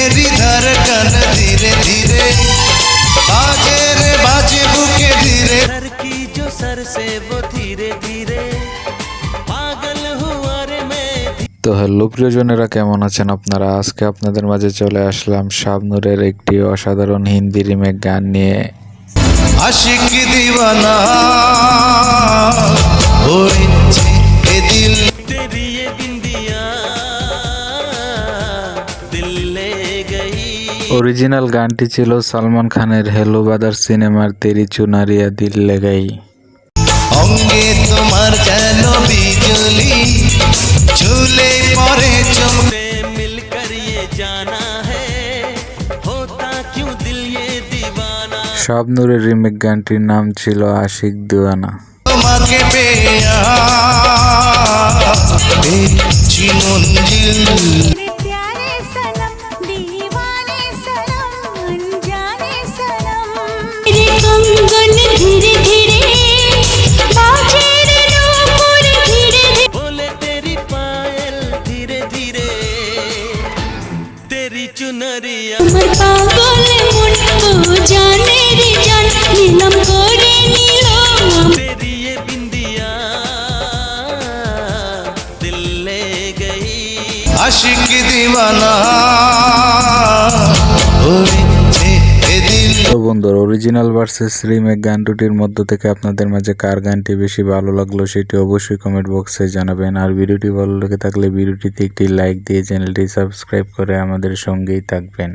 मेरी धड़कन धीरे धीरे बाजे रे बाजे बुके धीरे सर की जो सर से वो धीरे धीरे पागल हुआ रे मैं। তো হ্যালো প্রিয়জনেরা, কেমন আছেন আপনারা? আজকে আপনাদের মাঝে চলে আসলাম শাবনূরের একটি অসাধারণ হিন্দি রিমেক গান নিয়ে। आशिक दीवाना होइछे ए दिल तेरी ये बिंदिया दिल ले गई। অরিজিনাল গানটি ছিল সালমান খানের হেলো বাদার সিনেমার তেরি চুনারিয়া দিল লেগাই। अंगे तुम्हार जेनो बिजली झूले परे चमके मिलकर ये जाना है होता क्यों दिल ये दीवाना। শাবনূরের রিমেক গানটির নাম ছিল আশিক দিওয়ানা। তোমাকে পেয়া পেয়েছি মঞ্জিল प्यारे सनम दीवाने सनम अनजाने सनम मेरे कंगन धीरे धीरे बाजे रे नूपुर धीरे धीरे बोले तेरी पायल धीरे धीरे तेरी चुनरिया আমার পাগল মন ও জানে রে জান নীলম করে নীলম तेरी ये बिंदिया दिल ले गई। आशिक दीवाना होइछे ए दिल। তো বন্ধুরা, অরিজিনাল ভার্সেস রিমেক গান দুটির মধ্য থেকে আপনাদের মাঝে কার গানটি বেশি ভালো লাগলো সেটি অবশ্যই কমেন্ট বক্সে জানাবেন। আর ভিডিওটি ভালো লেগে থাকলে ভিডিওটিতে একটি লাইক দিয়ে চ্যানেলটি সাবস্ক্রাইব করে আমাদের সঙ্গেই থাকবেন।